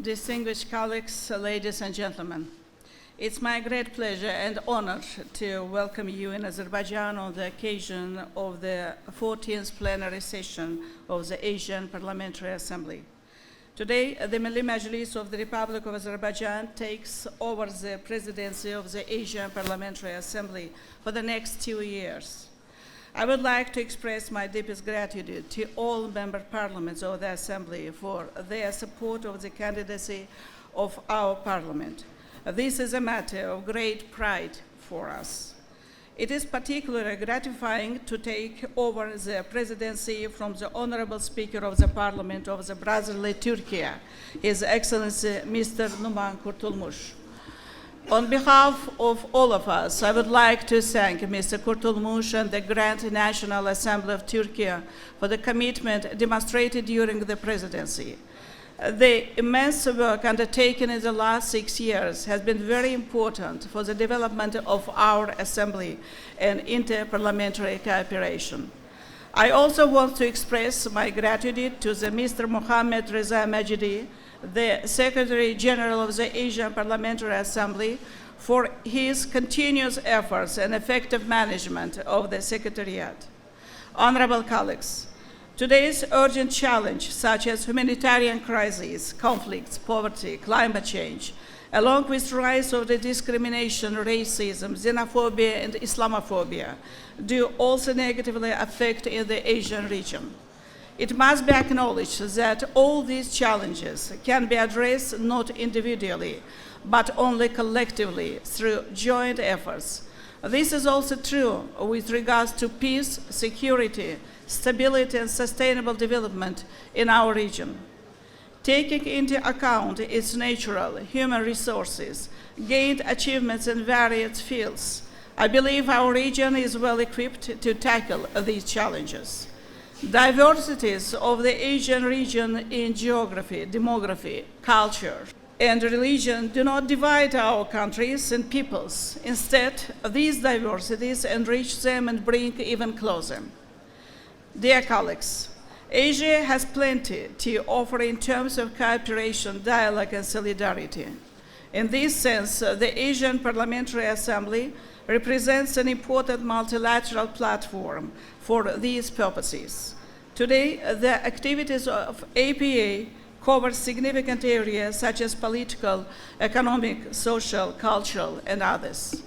Distinguished colleagues, ladies and gentlemen, it's my great pleasure and honor to welcome you in Azerbaijan on the occasion of the 14th plenary session of the Asian Parliamentary Assembly. Today, the Milli Məclis of the Republic of Azerbaijan takes over the presidency of the Asian Parliamentary Assembly for the next 2 years. I would like to express my deepest gratitude to all member parliaments of the Assembly for their support of the candidacy of our parliament. This is a matter of great pride for us. It is particularly gratifying to take over the presidency from the Honorable Speaker of the Parliament of the brotherly Turkey, His Excellency Mr. Numan Kurtulmuş. On behalf of all of us, I would like to thank Mr. Kurtulmuş and the Grand National Assembly of Turkey for the commitment demonstrated during the presidency. The immense work undertaken in the last 6 years has been very important for the development of our Assembly and inter-parliamentary cooperation. I also want to express my gratitude to Mr. Mohammed Reza Majidi, the Secretary General of the Asian Parliamentary Assembly, for his continuous efforts and effective management of the Secretariat. Honorable colleagues, today's urgent challenge, such as humanitarian crises, conflicts, poverty, climate change, along with the rise of the discrimination, racism, xenophobia, and Islamophobia, do also negatively affect the Asian region. It must be acknowledged that all these challenges can be addressed not individually, but only collectively through joint efforts. This is also true with regards to peace, security, stability, and sustainable development in our region. Taking into account its natural human resources, gained achievements in various fields, I believe our region is well equipped to tackle these challenges. Diversities of the Asian region in geography, demography, culture, and religion do not divide our countries and peoples. Instead, these diversities enrich them and bring even closer. Dear colleagues, Asia has plenty to offer in terms of cooperation, dialogue, and solidarity. In this sense, the Asian Parliamentary Assembly represents an important multilateral platform for these purposes. Today, the activities of APA cover significant areas such as political, economic, social, cultural, and others.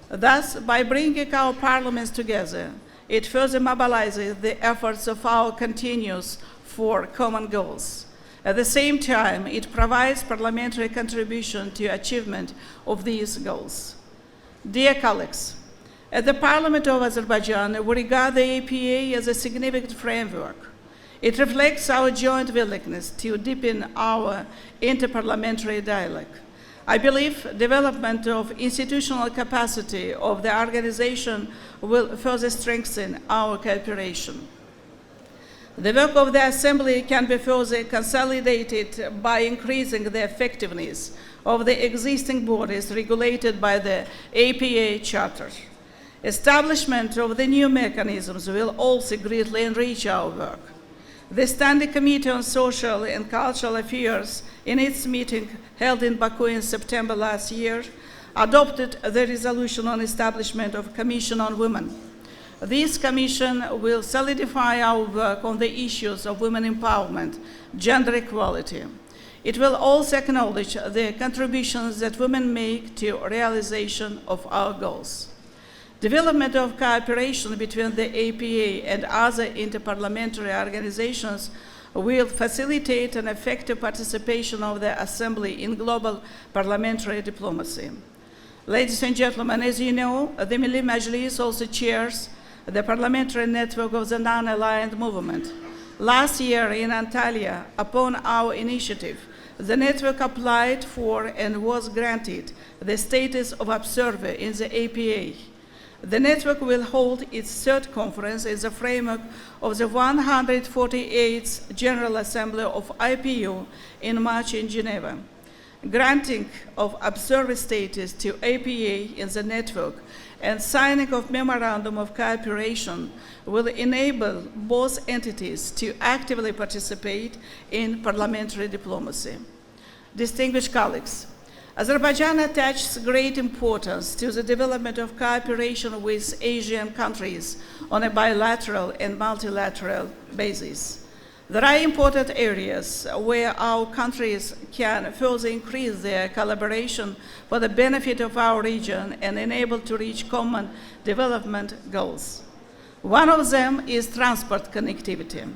Thus, by bringing our parliaments together, it further mobilizes the efforts of our continuous for common goals. At the same time, it provides parliamentary contribution to achievement of these goals. Dear colleagues, at the Parliament of Azerbaijan, we regard the APA as a significant framework. It reflects our joint willingness to deepen our interparliamentary dialogue. I believe development of institutional capacity of the organization will further strengthen our cooperation. The work of the Assembly can be further consolidated by increasing the effectiveness of the existing bodies regulated by the APA Charter. Establishment of the new mechanisms will also greatly enrich our work. The Standing Committee on Social and Cultural Affairs, in its meeting held in Baku in September last year, adopted the resolution on establishment of a Commission on Women. This commission will solidify our work on the issues of women empowerment, gender equality. It will also acknowledge the contributions that women make to realization of our goals. Development of cooperation between the APA and other interparliamentary organizations will facilitate an effective participation of the Assembly in global parliamentary diplomacy. Ladies and gentlemen, as you know, the Milli Məclis also chairs the parliamentary network of the non-aligned movement. Last year in Antalya, upon our initiative, the network applied for and was granted the status of observer in the APA. The network will hold its third conference in the framework of the 148th General Assembly of IPU in March in Geneva. Granting of observer status to APA in the network and signing of memorandum of cooperation will enable both entities to actively participate in parliamentary diplomacy. Distinguished colleagues, Azerbaijan attaches great importance to the development of cooperation with Asian countries on a bilateral and multilateral basis. There are important areas where our countries can further increase their collaboration for the benefit of our region and enable to reach common development goals. One of them is transport connectivity.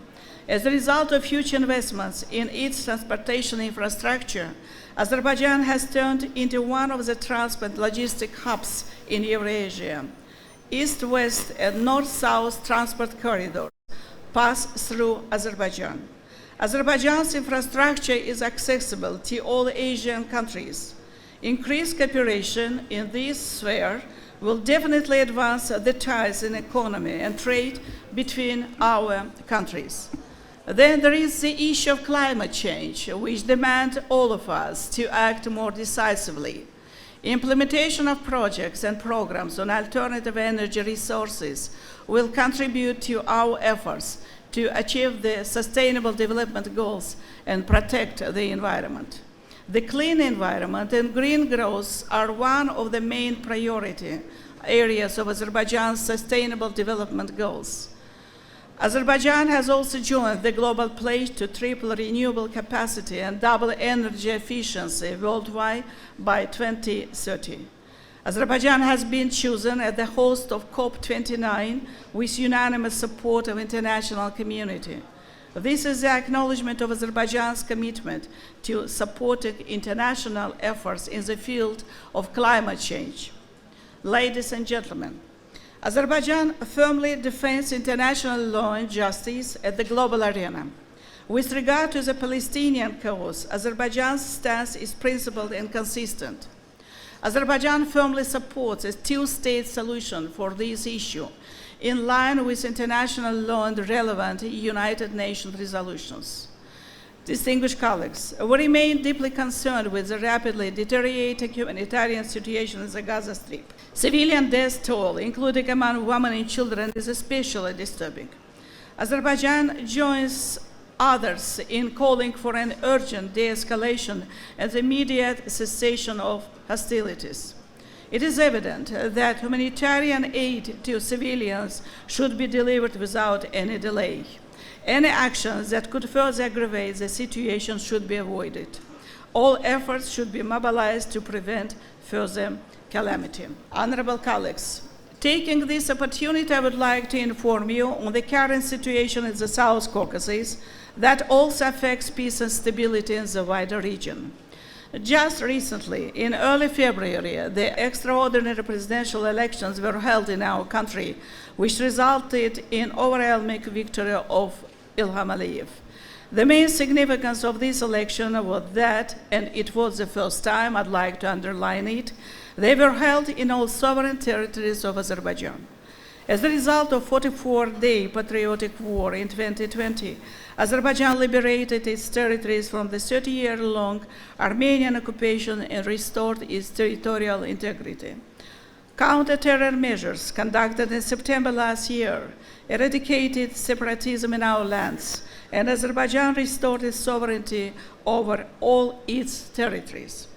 As a result of huge investments in its transportation infrastructure, Azerbaijan has turned into one of the transport logistic hubs in Eurasia. East-west and north-south transport corridors pass through Azerbaijan. Azerbaijan's infrastructure is accessible to all Asian countries. Increased cooperation in this sphere will definitely advance the ties in economy and trade between our countries. Then there is the issue of climate change, which demands all of us to act more decisively. Implementation of projects and programs on alternative energy resources will contribute to our efforts to achieve the sustainable development goals and protect the environment. The clean environment and green growth are one of the main priority areas of Azerbaijan's sustainable development goals. Azerbaijan has also joined the global pledge to triple renewable capacity and double energy efficiency worldwide by 2030. Azerbaijan has been chosen as the host of COP29 with unanimous support of the international community. This is the acknowledgement of Azerbaijan's commitment to supporting international efforts in the field of climate change. Ladies and gentlemen, Azerbaijan firmly defends international law and justice at the global arena. With regard to the Palestinian cause, Azerbaijan's stance is principled and consistent. Azerbaijan firmly supports a two-state solution for this issue, in line with international law and relevant United Nations resolutions. Distinguished colleagues, we remain deeply concerned with the rapidly deteriorating humanitarian situation in the Gaza Strip. Civilian death toll, including among women and children, is especially disturbing. Azerbaijan joins others in calling for an urgent de-escalation and immediate cessation of hostilities. It is evident that humanitarian aid to civilians should be delivered without any delay. Any actions that could further aggravate the situation should be avoided. All efforts should be mobilized to prevent further calamity. Honorable colleagues, taking this opportunity, I would like to inform you on the current situation in the South Caucasus that also affects peace and stability in the wider region. Just recently, in early February, the extraordinary presidential elections were held in our country, which resulted in overwhelming victory of Ilham Aliyev. The main significance of this election was that, and it was the first time, I'd like to underline it, they were held in all sovereign territories of Azerbaijan. As a result of 44-day patriotic war in 2020, Azerbaijan liberated its territories from the 30-year-long Armenian occupation and restored its territorial integrity. Counter-terror measures conducted in September last year eradicated separatism in our lands, and Azerbaijan restored its sovereignty over all its territories.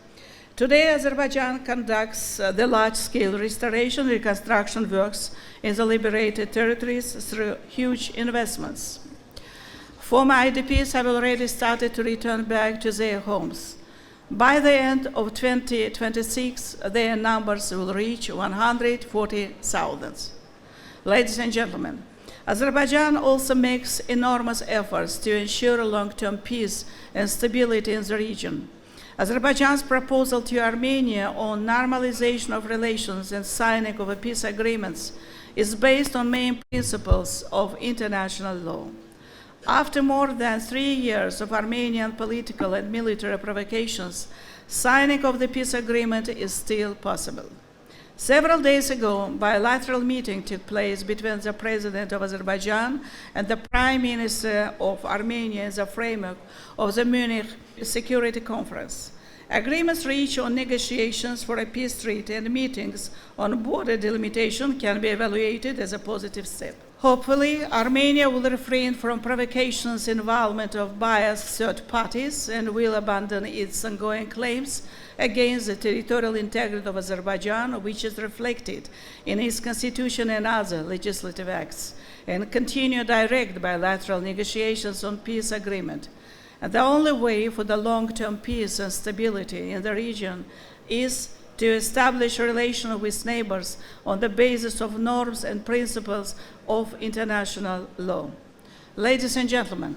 Today, Azerbaijan conducts the large-scale restoration and reconstruction works in the liberated territories through huge investments. Former IDPs have already started to return back to their homes. By the end of 2026, their numbers will reach 140,000. Ladies and gentlemen, Azerbaijan also makes enormous efforts to ensure long-term peace and stability in the region. Azerbaijan's proposal to Armenia on normalization of relations and signing of peace agreements is based on main principles of international law. After more than 3 years of Armenian political and military provocations, signing of the peace agreement is still possible. Several days ago, a bilateral meeting took place between the President of Azerbaijan and the Prime Minister of Armenia in the framework of the Munich Security Conference. Agreements reached on negotiations for a peace treaty and meetings on border delimitation can be evaluated as a positive step. Hopefully, Armenia will refrain from provocations, involvement of biased third parties, and will abandon its ongoing claims against the territorial integrity of Azerbaijan, which is reflected in its constitution and other legislative acts, and continue direct bilateral negotiations on peace agreement. And the only way for the long-term peace and stability in the region is to establish a relation with neighbors on the basis of norms and principles of international law. Ladies and gentlemen,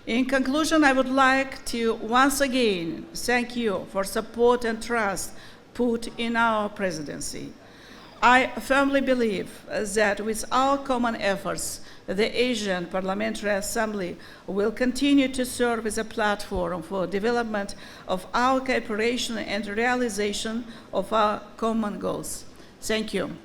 in conclusion, I would like to once again thank you for support and trust put in our presidency. I firmly believe that with our common efforts, the Asian Parliamentary Assembly will continue to serve as a platform for development of our cooperation and realization of our common goals. Thank you.